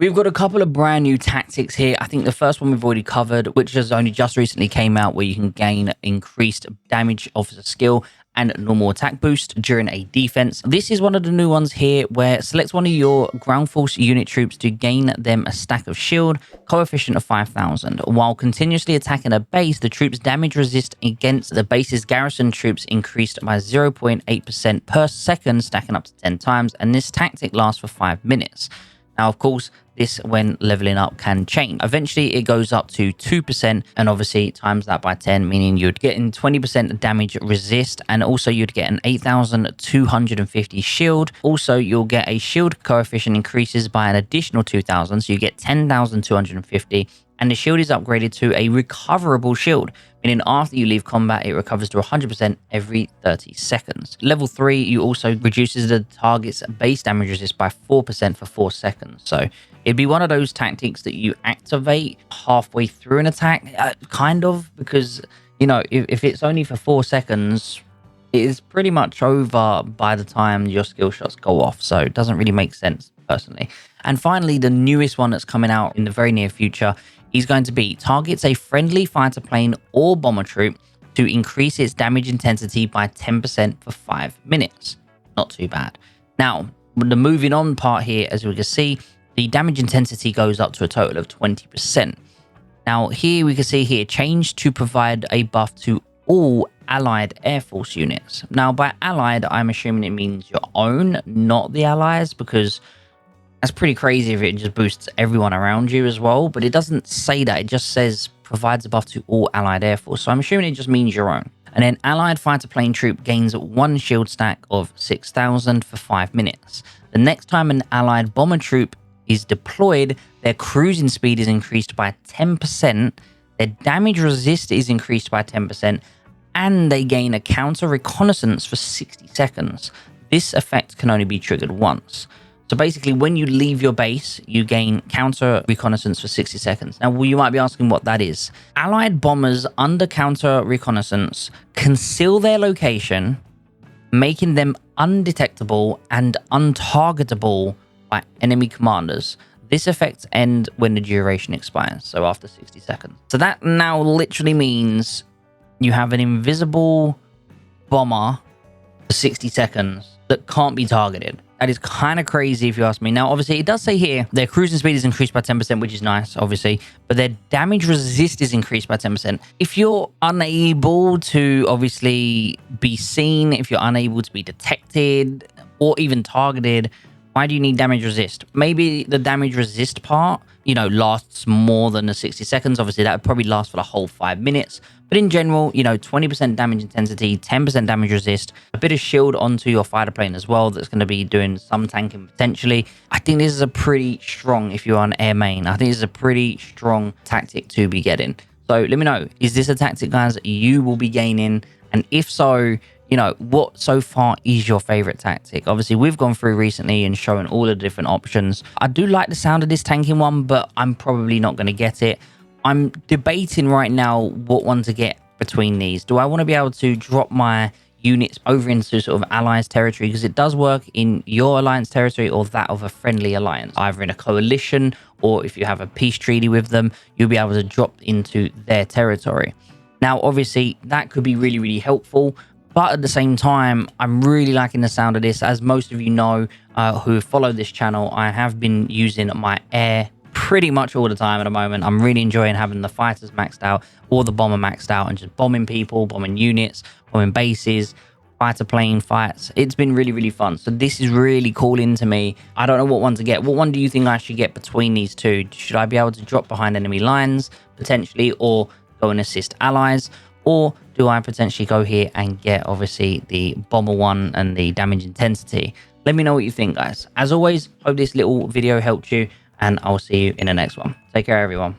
We've got a couple of brand new tactics here. I think the first one we've already covered, which has only just recently came out, where you can gain increased damage officer skill and normal attack boost during a defense. This is one of the new ones here, where select one of your ground force unit troops to gain them a stack of shield, coefficient of 5,000. While continuously attacking a base, the troops damage resist against the base's garrison troops increased by 0.8% per second, stacking up to 10 times, and this tactic lasts for 5 minutes. Now, of course, this, when leveling up, can change. Eventually, it goes up to 2%, and obviously times that by 10, meaning you'd get in 20% damage resist, and also you'd get an 8,250 shield. Also, you'll get a shield coefficient increases by an additional 2,000, so you get 10,250. And the shield is upgraded to a recoverable shield, meaning after you leave combat, it recovers to 100% every 30 seconds. Level 3, you also reduces the target's base damage resist by 4% for 4 seconds. So it'd be one of those tactics that you activate halfway through an attack, kind of, because, you know, if it's only for 4 seconds, it is pretty much over by the time your skill shots go off. So it doesn't really make sense, personally. And finally, the newest one that's coming out in the very near future is going to be targets a friendly fighter plane or bomber troop to increase its damage intensity by 10% for 5 minutes. Not too bad. Now, the moving on part here, as we can see, the damage intensity goes up to a total of 20%. Now, here we can see here, change to provide a buff to all allied air force units. Now, by allied, I'm assuming it means your own, not the allies, because that's pretty crazy if it just boosts everyone around you as well. But it doesn't say that. It just says provides a buff to all allied air force. So I'm assuming it just means your own. And then allied fighter plane troop gains 1 shield stack of 6,000 for 5 minutes. The next time an allied bomber troop is deployed, their cruising speed is increased by 10%, their damage resist is increased by 10%, and they gain a counter reconnaissance for 60 seconds. This effect can only be triggered once. So basically, when you leave your base, you gain counter reconnaissance for 60 seconds. Now, you might be asking what that is. Allied bombers under counter reconnaissance conceal their location, making them undetectable and untargetable by enemy commanders. This effect ends when the duration expires, so after 60 seconds. So that now literally means you have an invisible bomber for 60 seconds that can't be targeted. That is kind of crazy if you ask me. Now, obviously, it does say here their cruising speed is increased by 10%, which is nice, obviously, but their damage resist is increased by 10%. If you're unable to, obviously, be seen, if you're unable to be detected or even targeted, why do you need damage resist? Maybe the damage resist part, you know, lasts more than the 60 seconds. Obviously, that would probably last for the whole 5 minutes. But in general, you know, 20% damage intensity, 10% damage resist, a bit of shield onto your fighter plane as well. That's going to be doing some tanking potentially. I think this is a pretty strong, if you're on air main, I think this is a pretty strong tactic to be getting. So let me know, is this a tactic, guys, you will be gaining? And if so, you know, what so far is your favorite tactic? Obviously, we've gone through recently and shown all the different options. I do like the sound of this tanking one, but I'm probably not going to get it. I'm debating right now what one to get between these. Do I want to be able to drop my units over into sort of allies territory, because it does work in your alliance territory or that of a friendly alliance, either in a coalition or if you have a peace treaty with them, you'll be able to drop into their territory. Now, obviously, that could be really, really helpful. But at the same time, I'm really liking the sound of this. As most of you know who follow this channel, I have been using my air pretty much all the time at the moment. I'm really enjoying having the fighters maxed out or the bomber maxed out and just bombing people, bombing units, bombing bases, fighter plane fights. It's been really, really fun. So this is really calling to me. I don't know what one to get. What one do you think I should get between these two? Should I be able to drop behind enemy lines potentially, or go and assist allies? Or do I potentially go here and get, obviously, the bomber one and the damage intensity? Let me know what you think, guys. As always, hope this little video helped you, and I'll see you in the next one. Take care, everyone.